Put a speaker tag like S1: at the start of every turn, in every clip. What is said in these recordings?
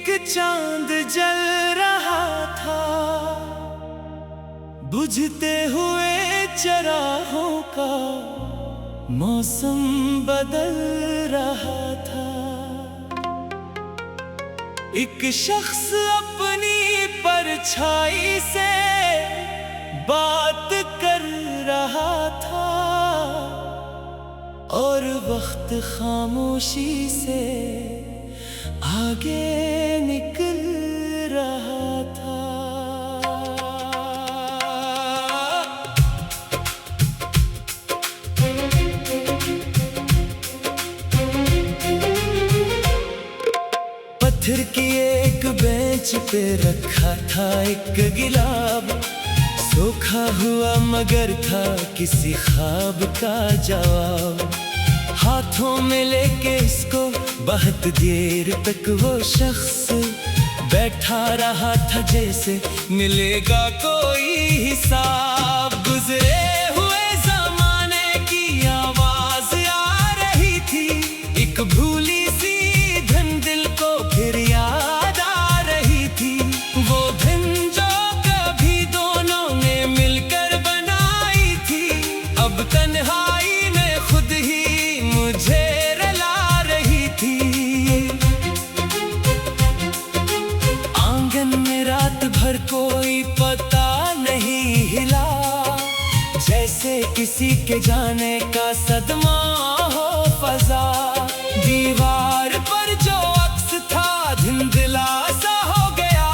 S1: चांद जल रहा था, बुझते हुए चराहों का मौसम बदल रहा था। एक शख्स अपनी परछाई से बात कर रहा था और वक्त खामोशी से आगे निकल रहा था। पत्थर की एक बेंच पे रखा था एक गिलाब, सूखा हुआ मगर था किसी ख्वाब का जवाब। हाथों में लेके इसको बहुत देर तक वो शख्स बैठा रहा था, जैसे मिलेगा कोई हिसाब। गुजरे हुए जमाने की आवाज आ रही थी, एक भूली सी धन दिल को फिर याद आ रही थी। वो धन जो कभी दोनों ने मिलकर बनाई थी, अब तन्हाई में खुद ही मुझे रुला रही थी। आंगन में रात भर कोई पता नहीं हिला, जैसे किसी के जाने का सदमा हो फजा। दीवार पर जो अक्स था धुंधला सा हो गया,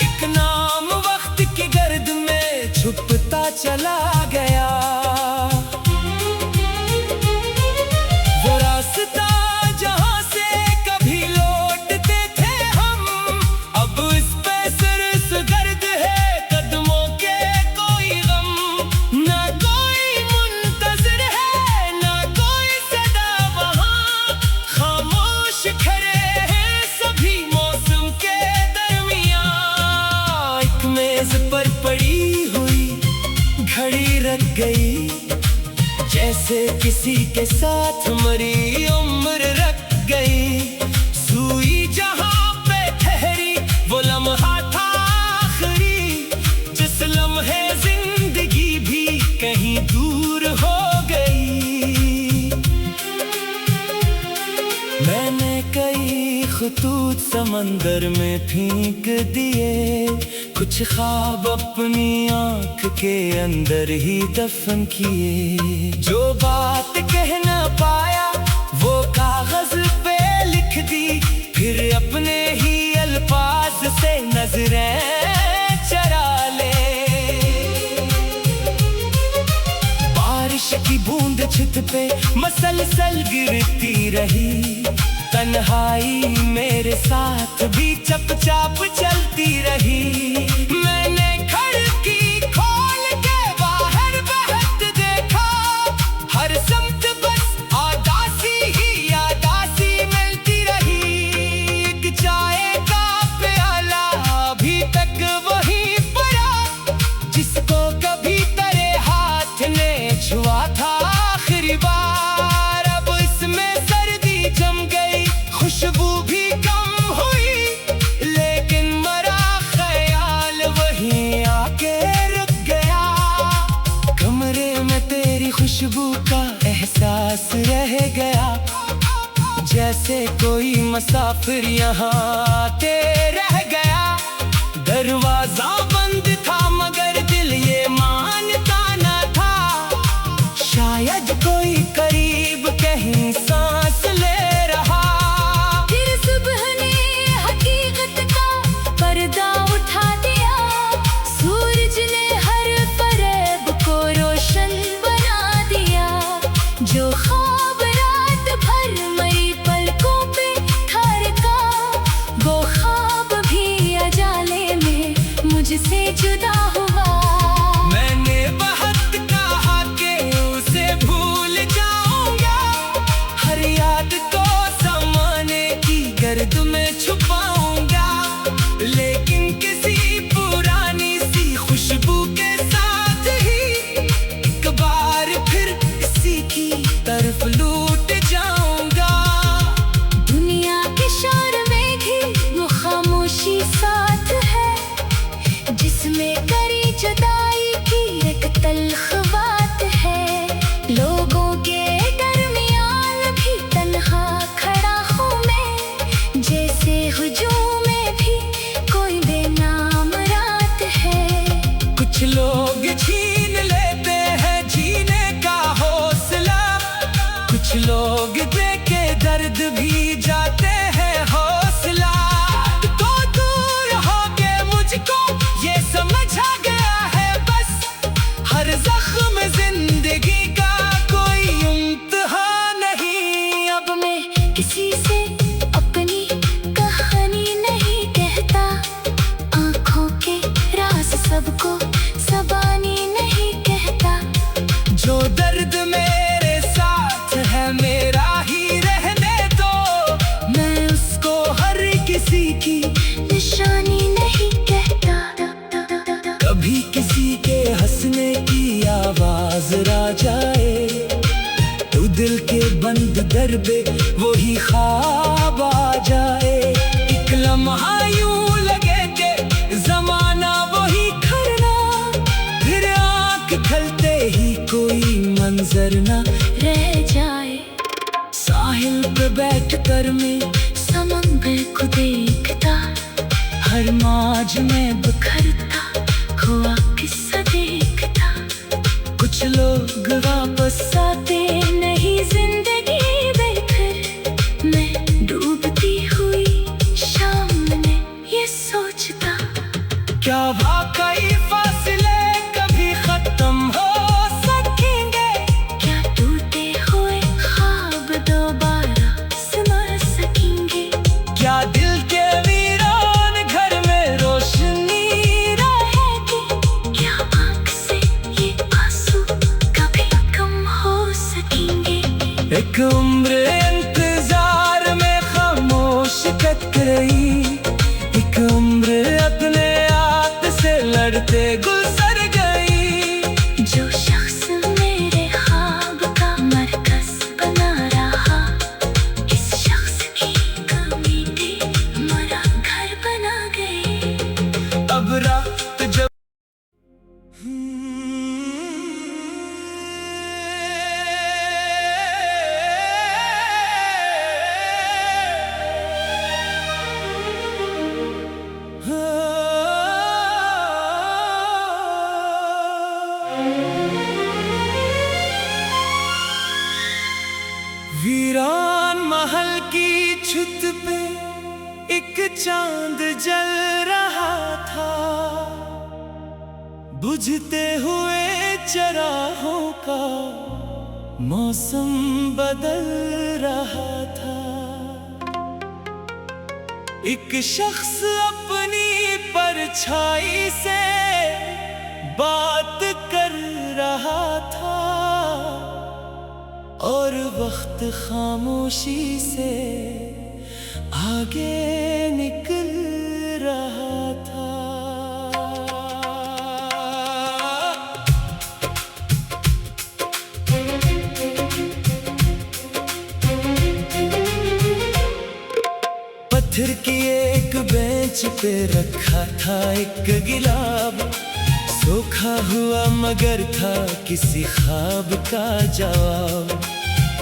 S1: एक नाम वक्त की गर्द में छुपता चला गया। जहां से कभी लौटते थे हम, अब इस पे सिर्फ गर्द है कदमों के कोई गम। ना कोई मुंतज़िर है ना कोई सदा वहां, खामोश खड़े हैं सभी मौसम के दरमियां। एक मेज पर पड़ी हुई घड़ी रख गई, जैसे किसी के साथ मरी उम्र रख गई। सुई जहां पे ठहरी वो लम्हा था आखिरी, जिस लम्हे जिंदगी भी कहीं दूर हो गई। मैंने कई ख़ुतूत समंदर में फेंक दिए, कुछ ख्वाब अपनी आंख के अंदर ही दफन किए। जो बात कह न पाया वो कागज पे लिख दी, फिर अपने ही अल्फाज से नजरें चरा ले। बारिश की बूंद छत पे मसलसल गिरती रही, तन्हाई मेरे साथ भी चुपचाप चलती रही। मैंने खिड़की खोल के बाहर बहत देखा, हर समत बस आदासी ही आदासी मिलती रही। एक चाय का प्याला अभी तक वहीं पड़ा, जिसको कभी तेरे हाथ ने छुआ था आखिरी बार। अब इसमें सर्दी जम गई, खुशबू भी कम हुई, लेकिन मरा ख्याल वहीं आके रुक गया। कमरे में तेरी खुशबू का एहसास रह गया, जैसे कोई मुसाफिर यहाँ आते रह गया। दरवाजा बंद था मगर दिल ये मानता न था, शायद कोई करीब कहीं सांस ले रहा।
S2: फिर सुबह ने हकीकत का पर्दा उठा दिया, सूरज ने हर फरेब को रोशन बना दिया। जो ख्वाब रात भर मई पलकों पे था रखा, वो ख्वाब भी अजाले में मुझसे जुदाई की एक तल्ख बात है। लोगों के दरमियान भी तन्हा खड़ा हूँ मैं, जैसे हुजूम में भी कोई बेनाम रात है।
S1: कुछ लोग छीन लेते हैं जीने का हौसला, कुछ लोग देके दर्द भी जाते हैं हौसला। तो दूर हो के मुझको ये समझ आ गया है बस, हर जख्म जिंदगी का कोई इम्तिहान नहीं।
S2: अब मैं किसी से अपनी कहानी नहीं कहता, आँखों के राज सबको ज़बानी नहीं कहता।
S1: जो दर्द मेरे साथ है मेरा ही रहने दो, मैं उसको हर किसी की
S2: निशानी नहीं कहता।
S1: कभी किसी के हंसने की आवाज आ जाए, तो दिल के बंद दर पे वही ख्वाब आ जाए। एक लम्हा यूं लगे के जमाना वही खरना, फिर आँख खलते ही कोई मंजर ना
S2: रह जाए।
S1: साहिल पे बैठ कर मैं
S2: समंदर को देखता,
S1: हर मौज में
S2: बिखरता हुआ किस्सा देखता।
S1: कुछ लोग
S2: वापस आते नहीं जिंदगी बेकर, मैं डूबती हुई शाम में ये सोचता।
S1: क्या वाकई फासले कभी खत्म हो सकेंगे?
S2: क्या टूटे हुए ख्वाब दोबारा सुना सकेंगे?
S1: क्या दिल के वीरान घर में रोशनी
S2: रहेगी? क्या आँख से ये आंसू कभी कम हो सकेंगे?
S1: एक उम्र इंतजार में खामोश कट गई, एक उम्र अपने आप से लड़ते गुजर गई।
S2: जो शख्स मेरे ख्वाब का मरकज बना रहा, इस शख्स की कमी थी मेरा घर बना गई।
S1: अब रात जब वीरान महल की छत पे एक चांद जल रहा था, बुझते हुए चराहों का मौसम बदल रहा था। एक शख्स अपनी परछाई से बात कर रहा था, और वक्त खामोशी से आगे निकल रहा था। पत्थर की एक बेंच पे रखा था एक गिलाब, सूखा हुआ मगर था किसी ख्वाब का जवाब।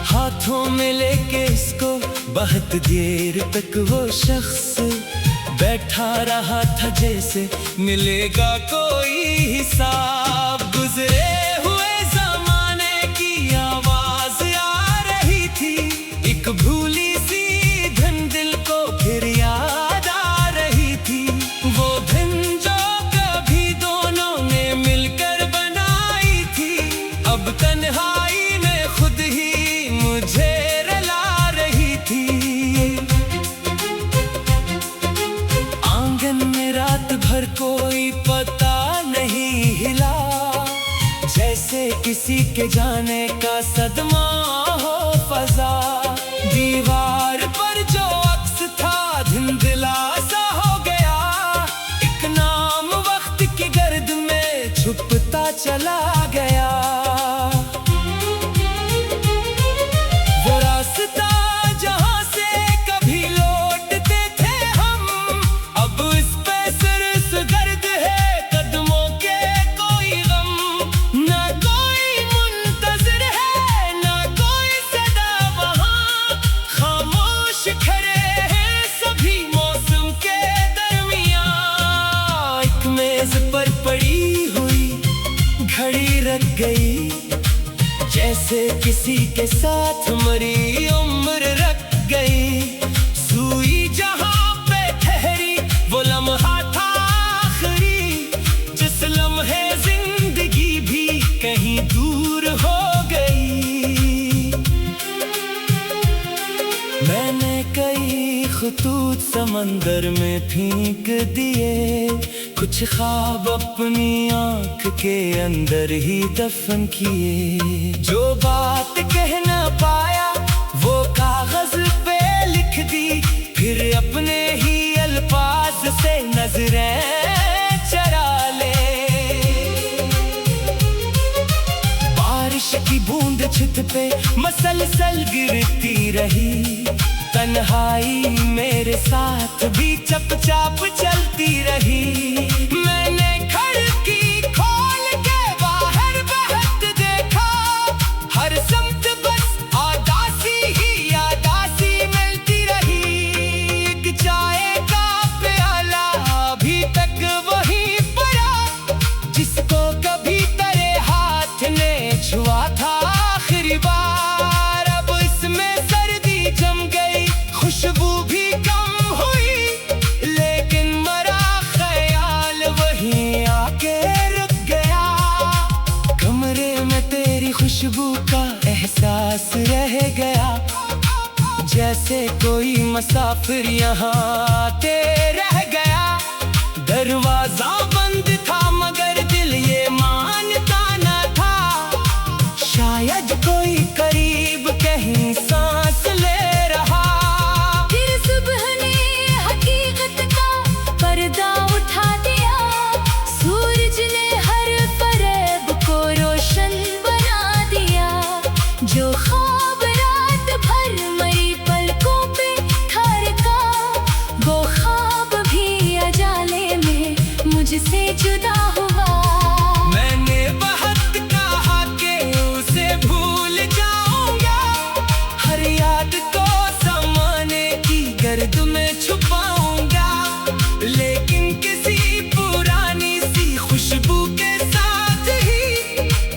S1: हाथों में लेके इसको बहुत देर तक वो शख्स बैठा रहा था, जैसे मिलेगा कोई हिसाब। गुजरे हुए जमाने की आवाज आ रही थी, एक भूली सी धन दिल को फिर याद आ रही थी। वो धन जो कभी दोनों ने मिलकर बनाई थी, अब तन्हाई में खुद ही मुझे रुला रही थी। आंगन में रात भर कोई पता नहीं हिला, जैसे किसी के जाने का सदमा हो फजा। दीवार पर जो अक्स था धुंधला सा हो गया, एक नाम वक्त की गर्द में छुपता चला गया। वो रास्ता जहां से कभी लौटते थे हम, अब इस पे सिर गर्द है कदमों के लग गई, जैसे किसी के साथ मरी उम्र रख गई। सुई जहां पे ठहरी वो लम्हा था आखिरी, जिस लम्हे जिंदगी भी कहीं दूर हो गई। मैंने कई खतूत समंदर में फेंक दिए, कुछ ख्वाब अपनी आंख के अंदर ही दफन किए। जो बात कह न पाया वो कागज पे लिख दी, फिर अपने ही अल्फाज से नजरें चरा ले। बारिश की बूंद छत पे मसलसल गिरती रही, तन्हाई मेरे साथ भी चुपचाप चलती रही। मैंने खिड़की खोल के बाहर बहत देखा, हर समत बस आदासी ही आदासी मिलती रही। एक चाय का प्याला अभी तक वहीं पड़ा, जिसको कभी तेरे हाथ ने छुआ था आखिरी बार। अब इसमें सर्दी जम गई, खुशबू भी कम हुई, लेकिन मरा ख्याल वहीं आके रुक गया। कमरे में तेरी खुशबू का एहसास रह गया, जैसे कोई मुसाफिर यहाँ आते रह गया। दरवाजा बंद था मगर दिल ये मानता न था, शायद कोई करीब कहीं सांस ले रहा।
S2: फिर सुबह ने हकीकत का पर्दा उठा दिया, सूरज ने हर फरेब को रोशन बना दिया। जो ख्वाब रात भर मरी पलकों पे ठहरका, वो ख्वाब भी अजाले में मुझसे जुदा हुआ।
S1: मैंने बहुत कहा कि उसे भूल जाऊंगा, हर याद को ज़माने की गर्द में छुपाऊंगा, लेकिन किसी पुरानी सी खुशबू के साथ ही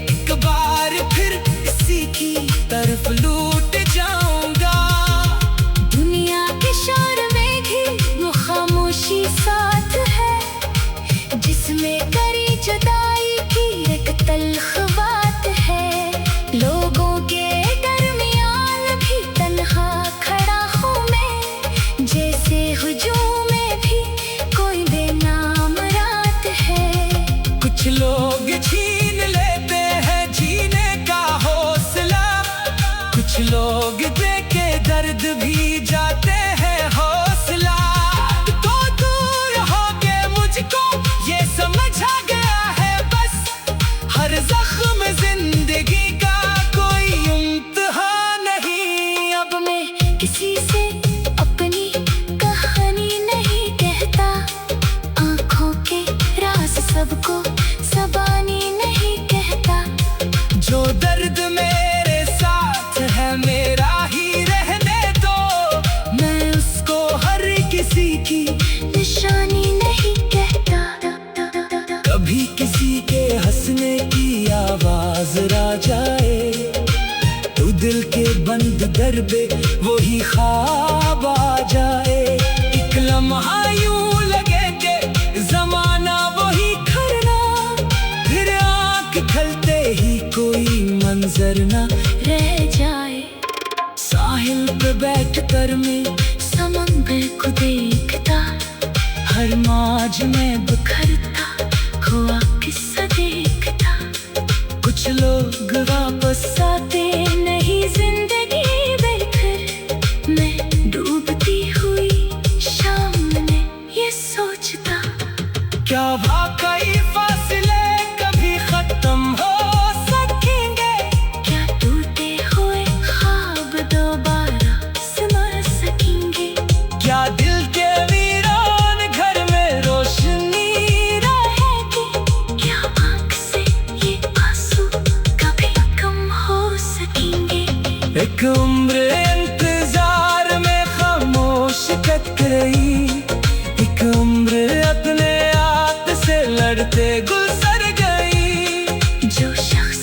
S1: एक बार फिर इसी की तरफ लौट जाऊंगा।
S2: दुनिया के शोर में भी वो खामोशी साथ है, जिसमें करी जुदाई की एक तल्ख बात है। लोगों के दरमियान भी तन्हा खड़ा हूँ मैं, जैसे हुजूम में भी कोई बेनाम रात है।
S1: कुछ लोग छीन लेते हैं जीने का हौसला, कुछ लोग देके दर्द भी जाते हैं हौसला। तो दूर हो गए मुझको ये समझ आ गया है, बस हर जख्म जिंदगी का कोई इम्तिहान नहीं।
S2: अब मैं किसी से अपनी कहानी नहीं कहता, आंखों के राज सबको ज़बानी नहीं कहता।
S1: जो दर्द मेरे साथ है मेरा ही रहने दो, मैं उसको हर किसी की
S2: निशानी नहीं कहता।
S1: कभी किसी के हंसने की आवाज आ जाए, तो दिल के बंद दरबे वही ख्वाब आ जाए। एक लम्हा यूं लगे कि जमाना वही खरना, फिर आंख खलते ही कोई मंजर ना
S2: रह जाए।
S1: साहिल पे बैठ कर मैं
S2: समंदर को देखता,
S1: हर मौज में
S2: बिखरता हुआ किस्सा देखता।
S1: कुछ लोग
S2: वापस आते नहीं जिंदगी देखकर, मैं डूबती हुई शाम में ये सोचता।
S1: क्या वाकई फासले कभी खत्म हो सकेंगे?
S2: क्या टूटे हुए ख्वाब दोबारा समा सकेंगे?
S1: क्या दिल के वीरान घर में रोशनी
S2: रहेगी? क्या आँख से ये आंसू कभी कम हो सकेंगे?
S1: एक उम्र इंतजार में खामोश कट गई, एक उम्र अपने आप से लड़ते गुजर गई।
S2: जो शख्स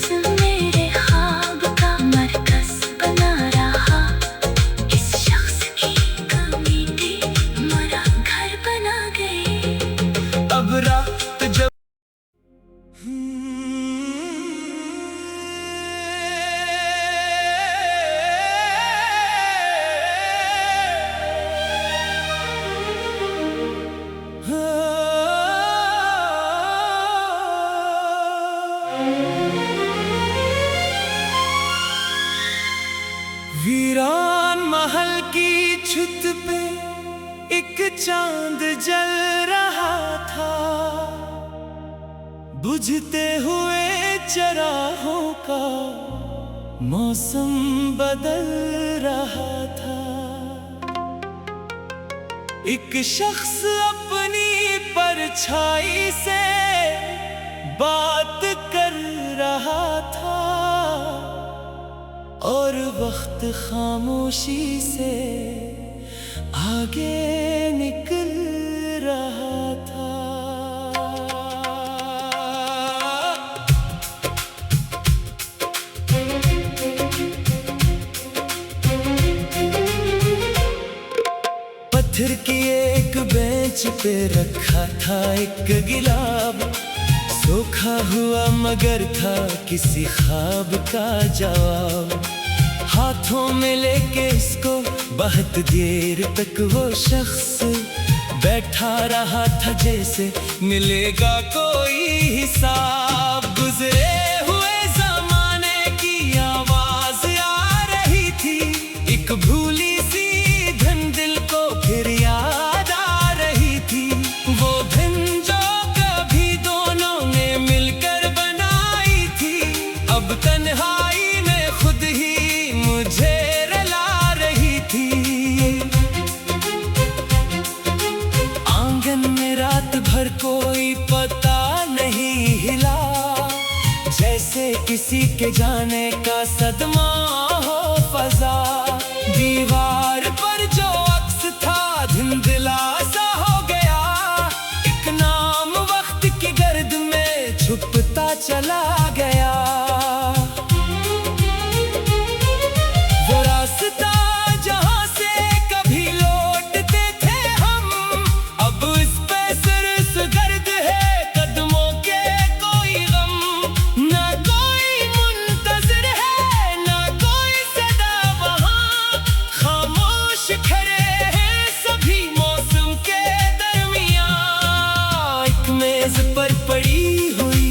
S1: चांद जल रहा था, बुझते हुए चराहों का मौसम बदल रहा था। एक शख्स अपनी परछाई से बात कर रहा था और वक्त खामोशी से आगे निकल रहा था। पत्थर की एक बेंच पे रखा था एक गिलाब, सूखा हुआ मगर था किसी ख्वाब का जवाब। हाथों में लेके इसको बहुत देर तक वो शख्स बैठा रहा था, जैसे मिलेगा कोई हिसाब। गुजरे हुए जमाने की आवाज आ रही थी, एक भूली सी धन दिल को फिर याद आ रही थी। वो धन जो कभी दोनों ने मिलकर बनाई थी, अब तन्हाई में खुद ही मुझे रुला रही थी। आंगन में रात भर कोई पता नहीं हिला, जैसे किसी के जाने का सदमा हो फजा। दीवार पर जो अक्स था धुंधला सा हो गया, एक नाम वक्त की गर्द में छुपता चला गया। वो रास्ता जहां से कभी लौटते थे हम, अब इस पे सिर्फ गर्द है कदमों के कोई गम। ना कोई मुंतज़िर है ना कोई सदा वहां, खामोश खड़े हैं सभी मौसम के दरमियां। एक मेज पर पड़ी हुई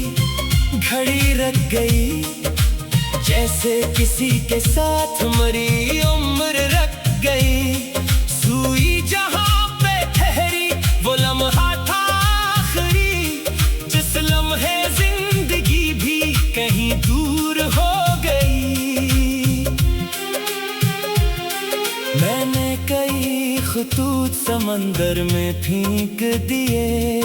S1: घड़ी रख गई, जैसे किसी के साथ मरी उम्र रख गई। सुई जहां पे ठहरी वो लम्हा था आखिरी, जिस लम्हे जिंदगी भी कहीं दूर हो गई। मैंने कई ख़ुतूत समंदर में फेंक दिए,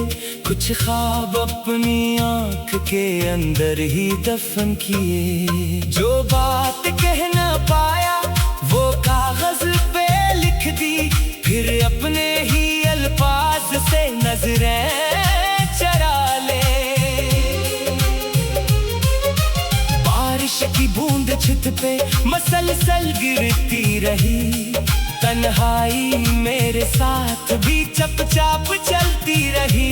S1: कुछ ख्वाब अपनी आंख के अंदर ही दफन किए। जो बात कह न पाया वो कागज पे लिख दी, फिर अपने ही अल्फाज से नजरें चरा ले। बारिश की बूंद छत पे मसलसल गिरती रही, तन्हाई मेरे साथ भी चुपचाप चलती रही।